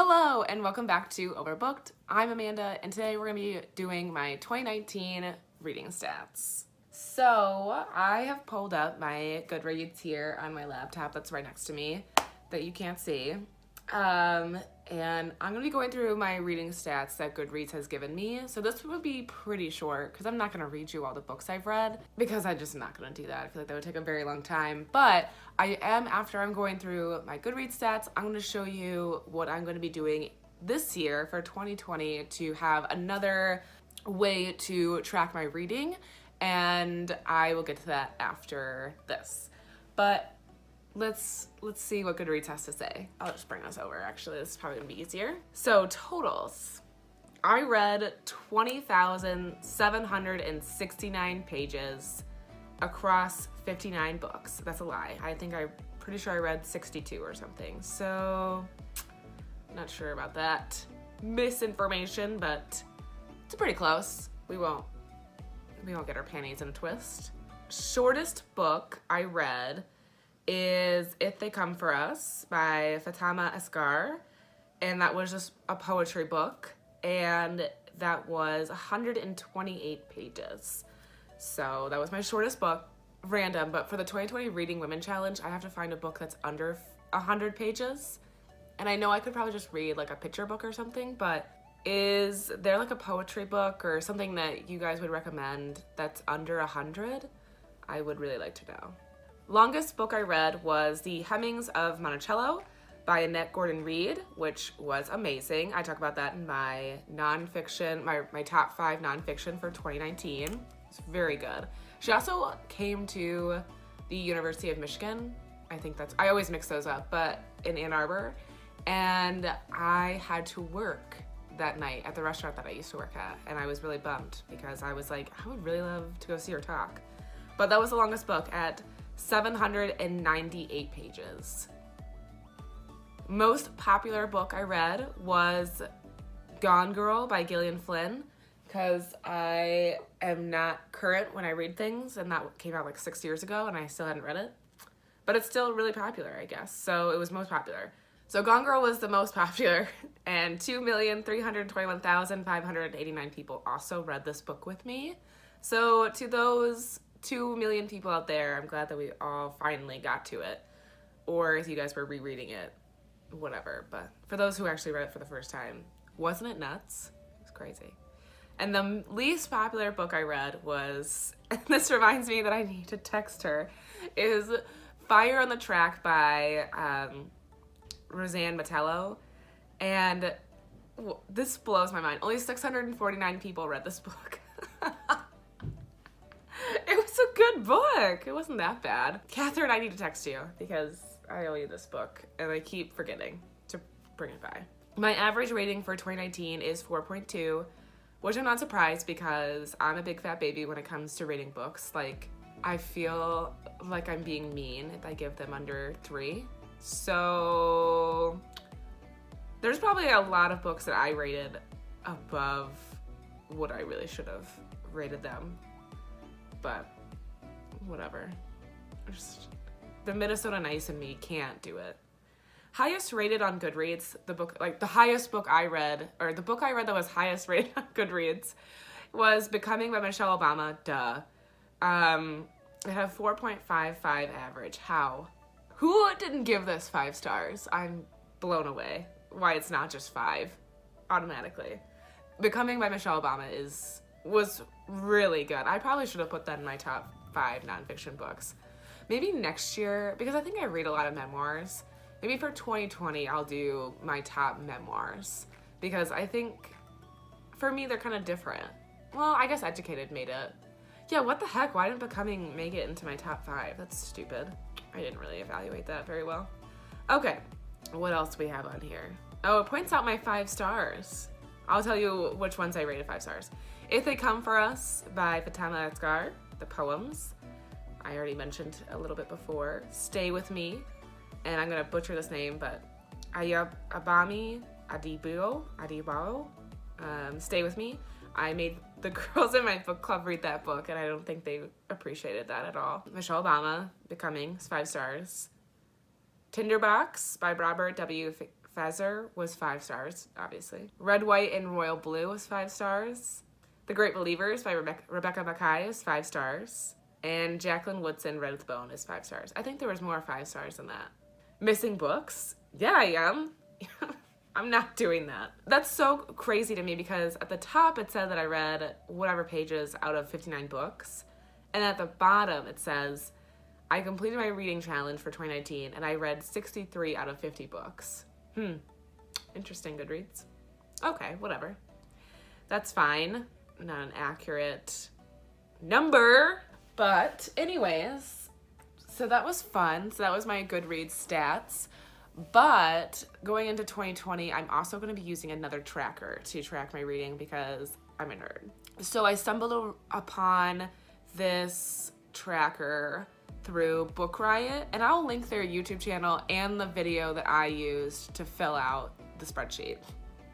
Hello and welcome back to Overbooked. I'm Amanda and today we're going to be doing my 2019 reading stats. So I have pulled up my Goodreads here on my laptop that's right next to me that you can't see. And I'm going to be going through my reading stats that Goodreads has given me. So this would be pretty short because I'm not going to read you all the books I've read because I'm just not going to do that. I feel like that would take a very long time. But I am, after I'm going through my Goodreads stats, I'm going to show you what I'm going to be doing this year for 2020 to have another way to track my reading. And I will get to that after this. But let's see what Goodreads has to say. I'll just bring this over, actually. This is probably gonna be easier. So totals. I read 20,769 pages across 59 books. That's a lie. I'm pretty sure I read 62 or something. So, not sure about that misinformation, but it's pretty close. We won't get our panties in a twist. Shortest book I read is If They Come For Us by Fatima Asghar, and that was just a poetry book, and that was 128 pages. So that was my shortest book, random, but for the 2020 Reading Women Challenge, I have to find a book that's under 100 pages, and I know I could probably just read like a picture book or something, but is there like a poetry book or something that you guys would recommend that's under 100? I would really like to know. Longest book I read was The Hemmings of Monticello by Annette Gordon-Reed, which was amazing. I talk about that in my nonfiction, my top 5 nonfiction for 2019. It's very good. She also came to the University of Michigan. I always mix those up, but in Ann Arbor. And I had to work that night at the restaurant that I used to work at. And I was really bummed because I was like, I would really love to go see her talk. But that was the longest book at 798 pages. Most popular book I read was Gone Girl by Gillian Flynn, because I am not current when I read things, and that came out like 6 years ago and I still hadn't read it. But it's still really popular, I guess, so it was most popular. So Gone Girl was the most popular, and 2,321,589 people also read this book with me. So to those 2 million people out there, I'm glad that we all finally got to it. Or if you guys were rereading it, whatever. But for those who actually read it for the first time, wasn't it nuts? It was crazy. And the least popular book I read was, and this reminds me that I need to text her, is Fire on the Track by Roseanne Metello. And this blows my mind. Only 649 people read this book. It was a good book. It wasn't that bad. Catherine, I need to text you because I owe you this book and I keep forgetting to bring it by. My average rating for 2019 is 4.2, which I'm not surprised because I'm a big fat baby when it comes to rating books. Like, I feel like I'm being mean if I give them under 3. So there's probably a lot of books that I rated above what I really should have rated them. But whatever. The Minnesota Nice in me can't do it. Highest rated on Goodreads, the highest book I read, or the book I read that was highest rated on Goodreads, was Becoming by Michelle Obama. Duh. It had 4.55 average. How? Who didn't give this 5 stars? I'm blown away. Why it's not just 5 automatically. Becoming by Michelle Obama was really good. I probably should have put that in my top 5 nonfiction books. Maybe next year, because I think I read a lot of memoirs. Maybe for 2020, I'll do my top memoirs. Because I think, for me, they're kind of different. Well, I guess Educated made it. Yeah, what the heck? Why didn't Becoming make it into my top 5? That's stupid. I didn't really evaluate that very well. Okay, what else do we have on here? Oh, it points out my 5 stars. I'll tell you which ones I rated 5 stars. If They Come For Us by Fatima Asghar, the poems. I already mentioned a little bit before. Stay With Me, and I'm gonna butcher this name, but Ayabami Adibao, Stay With Me. I made the girls in my book club read that book, and I don't think they appreciated that at all. Michelle Obama, Becoming, is 5 stars. Tinderbox by Robert W. Feather was 5 stars, obviously. Red, White, and Royal Blue was 5 stars. The Great Believers by Rebecca Mackay is 5 stars. And Jacqueline Woodson, Red with Bone is 5 stars. I think there was more 5 stars than that. Missing books? Yeah, I am. I'm not doing that. That's so crazy to me because at the top it said that I read whatever pages out of 59 books. And at the bottom it says, I completed my reading challenge for 2019 and I read 63 out of 50 books. Interesting, Goodreads. Okay, whatever. That's fine. Not an accurate number. But anyways, so that was fun. So that was my Goodreads stats. But going into 2020, I'm also going to be using another tracker to track my reading because I'm a nerd. So I stumbled upon this tracker through Book Riot, and I'll link their YouTube channel and the video that I used to fill out the spreadsheet.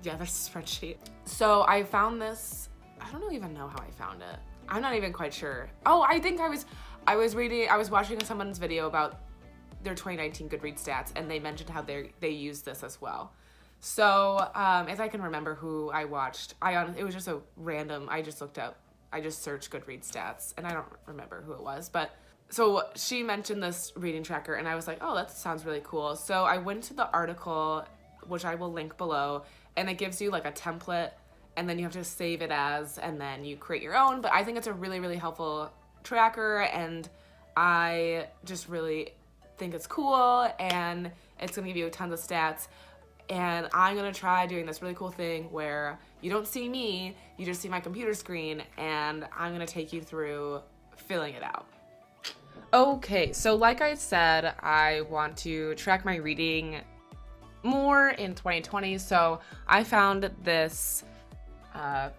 Yeah, there's a spreadsheet. So I found this, I don't even know how I found it. I'm not even quite sure. Oh, I think I was watching someone's video about their 2019 Goodreads stats, and they mentioned how they use this as well. So if I can remember who I watched, it was just a random, I just searched Goodreads stats, and I don't remember who it was, but so she mentioned this reading tracker, and I was like, oh, that sounds really cool. So I went to the article, which I will link below, and it gives you like a template, and then you have to save it as, and then you create your own. But I think it's a really, really helpful tracker, and I just really think it's cool, and it's gonna give you tons of stats. And I'm gonna try doing this really cool thing where you don't see me, you just see my computer screen, and I'm gonna take you through filling it out. Okay, so like I said, I want to track my reading more in 2020, so I found this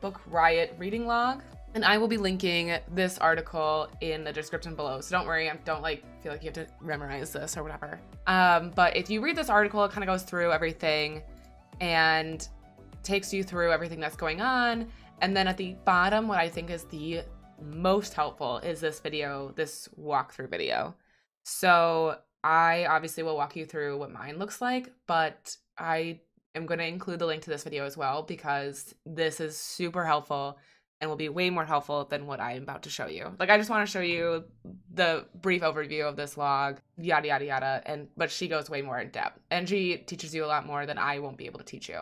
Book Riot reading log, and I will be linking this article in the description below, so don't worry, don't feel like you have to memorize this or whatever. But if you read this article, it kind of goes through everything and takes you through everything that's going on, and then at the bottom, what I think is the most helpful is this video, this walkthrough video. So I obviously will walk you through what mine looks like, but I am going to include the link to this video as well because this is super helpful and will be way more helpful than what I am about to show you. Like, I just want to show you the brief overview of this log, yada, yada, yada, but she goes way more in depth, and she teaches you a lot more than I won't be able to teach you.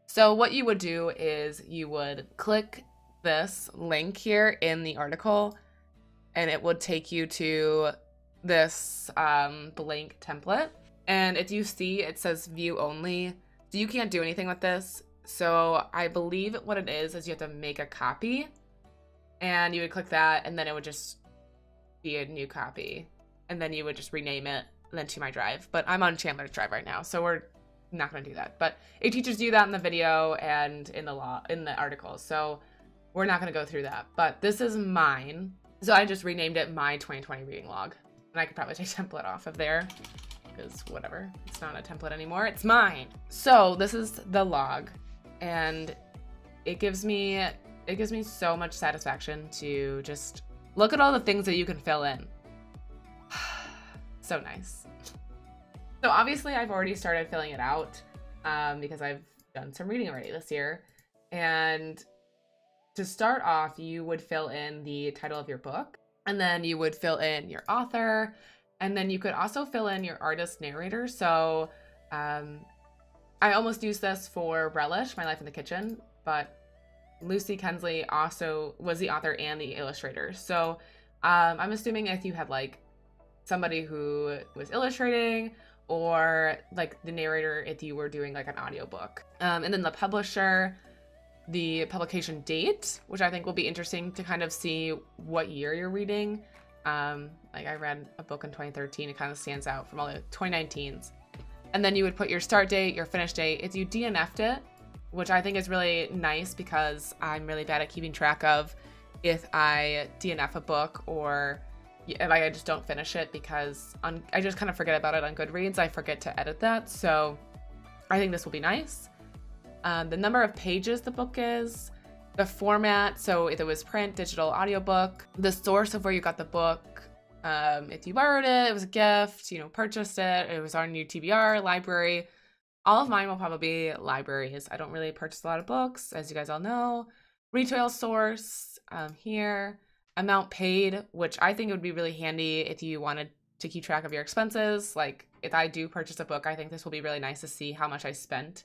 So what you would do is you would click this link here in the article, and it would take you to this blank template. And if you see, it says view only, so you can't do anything with this. So I believe what it is you have to make a copy, and you would click that, and then it would just be a new copy, and then you would just rename it then to my drive. But I'm on Chandler's drive right now, so we're not going to do that. But it teaches you that in the video and in the article, so we're not going to go through that. But this is mine, so I just renamed it my 2020 reading log, and I could probably take template off of there because whatever, it's not a template anymore, it's mine. So this is the log. And it gives me so much satisfaction to just look at all the things that you can fill in. So nice. So obviously I've already started filling it out because I've done some reading already this year. And to start off, you would fill in the title of your book, and then you would fill in your author, and then you could also fill in your artist narrator. So I almost used this for Relish, My Life in the Kitchen, but Lucy Kensley also was the author and the illustrator. So I'm assuming if you had like somebody who was illustrating, or like the narrator if you were doing like an audiobook. And then the publisher, the publication date, which I think will be interesting to kind of see what year you're reading. Like I read a book in 2013, it kind of stands out from all the 2019s. And then you would put your start date, your finish date. If you DNF'd it, which I think is really nice because I'm really bad at keeping track of if I DNF a book or if I just don't finish it, because I just kind of forget about it on Goodreads. I forget to edit that. So I think this will be nice. The number of pages the book is, the format, so if it was print, digital, audiobook, the source of where you got the book, if you borrowed it, it was a gift, purchased it, it was on your TBR, library, All of mine will probably be libraries. I don't really purchase a lot of books, as you guys all know. Retail source here. Amount paid, which I think would be really handy if you wanted to keep track of your expenses. Like, if I do purchase a book, I think this will be really nice to see how much I spent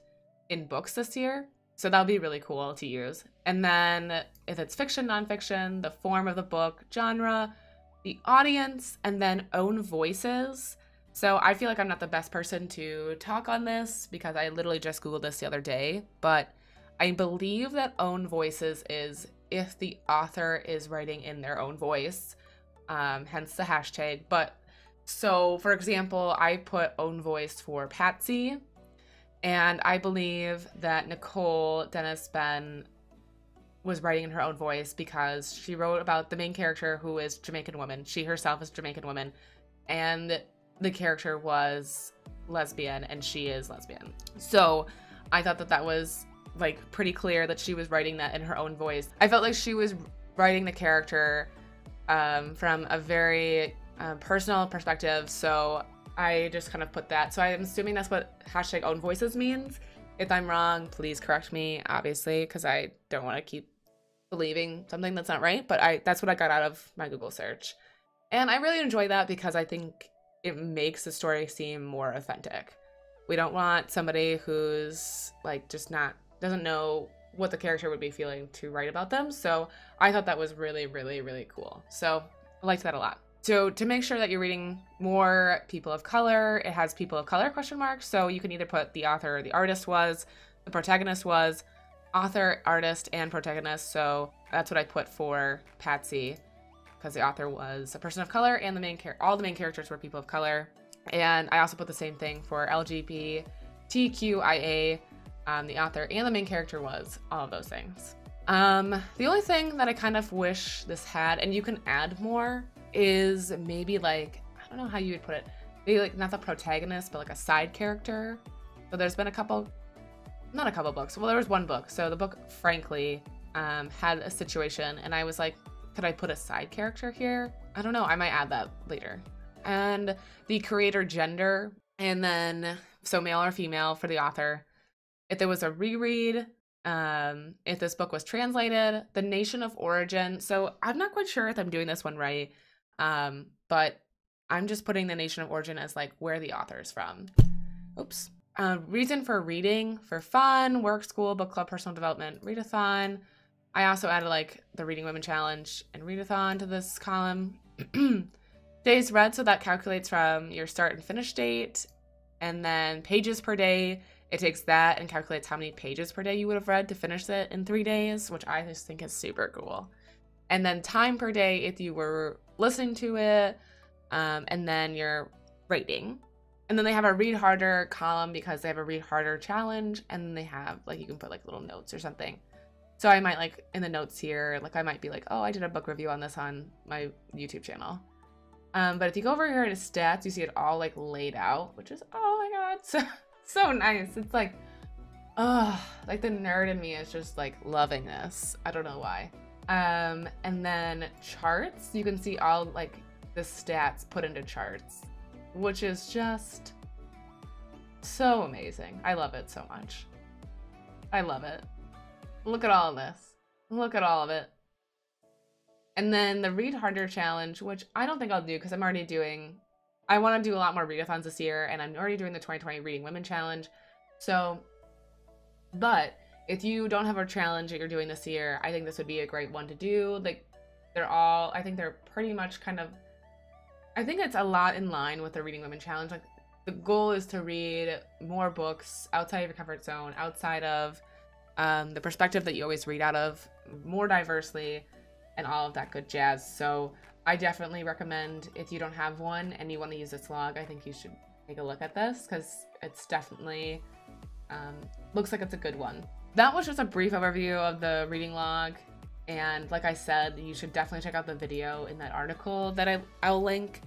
in books this year. So that'll be really cool to use. And then if it's fiction, nonfiction, the form of the book, genre, the audience, and then own voices. So I feel like I'm not the best person to talk on this because I literally just Googled this the other day, but I believe that own voices is if the author is writing in their own voice, hence the hashtag. But so, for example, I put own voice for Patsy, and I believe that Nicole Dennis Ben was writing in her own voice because she wrote about the main character who is Jamaican woman. She herself is Jamaican woman, and the character was lesbian, and she is lesbian. So I thought that that was like pretty clear that she was writing that in her own voice. I felt like she was writing the character from a very personal perspective, so I just kind of put that. So I'm assuming that's what hashtag own voices means. If I'm wrong, please correct me, obviously, because I don't want to keep believing something that's not right, but that's what I got out of my Google search. And I really enjoy that because I think it makes the story seem more authentic. We don't want somebody who's like just doesn't know what the character would be feeling to write about them. So I thought that was really, really, really cool. So I liked that a lot. So to make sure that you're reading more people of color, it has people of color question marks. So you can either put the author or the artist was, the protagonist was, author, artist, and protagonist. So that's what I put for Patsy because the author was a person of color and all the main characters were people of color. And I also put the same thing for LGBTQIA. The author and the main character was all of those things. The only thing that I kind of wish this had, and you can add more, is maybe like, I don't know how you would put it, maybe like not the protagonist, but like a side character. So there's been not a couple books. Well, there was one book. So the book, frankly, had a situation, and I was like, could I put a side character here? I don't know. I might add that later. And the creator gender, and then so male or female for the author. If there was a reread, if this book was translated, the nation of origin. So I'm not quite sure if I'm doing this one right, but I'm just putting the nation of origin as like where the author is from. Oops. Reason for reading, for fun, work, school, book club, personal development, readathon. I also added like the Reading Women Challenge and readathon to this column. Days read, so that calculates from your start and finish date, and then pages per day. It takes that and calculates how many pages per day you would have read to finish it in 3 days, which I just think is super cool. And then time per day if you were listening to it, and then your rating. And then they have a read harder column because they have a read harder challenge, and then they have like, you can put like little notes or something. So I might like in the notes here, like I might be like, oh, I did a book review on this on my YouTube channel. But if you go over here to stats, you see it all like laid out, which is, oh my God, so nice. It's like, like the nerd in me is just like loving this. I don't know why. And then charts, you can see all like the stats put into charts, which is just so amazing. I love it so much. I love it. Look at all of this. Look at all of it. And then the Read Harder Challenge, which I don't think I'll do because I'm already doing, I want to do a lot more readathons this year, and I'm already doing the 2020 Reading Women Challenge. So, but if you don't have a challenge that you're doing this year, I think this would be a great one to do. Like, I think they're pretty much kind of, I think it's a lot in line with the Reading Women Challenge. Like, the goal is to read more books outside of your comfort zone, outside of the perspective that you always read out of, more diversely, and all of that good jazz. So I definitely recommend, if you don't have one and you want to use this log, I think you should take a look at this because it's definitely looks like it's a good one. That was just a brief overview of the reading log, and like I said, you should definitely check out the video in that article that I'll link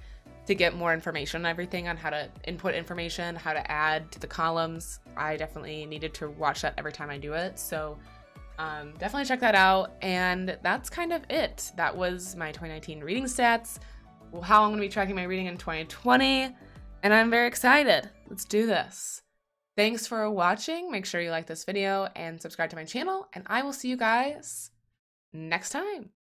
to get more information on everything, on how to input information, how to add to the columns. I definitely needed to watch that every time I do it, so definitely check that out. And that's kind of it. That was my 2019 reading stats, how I'm going to be tracking my reading in 2020, and I'm very excited. Let's do this. Thanks for watching. Make sure you like this video and subscribe to my channel, and I will see you guys next time.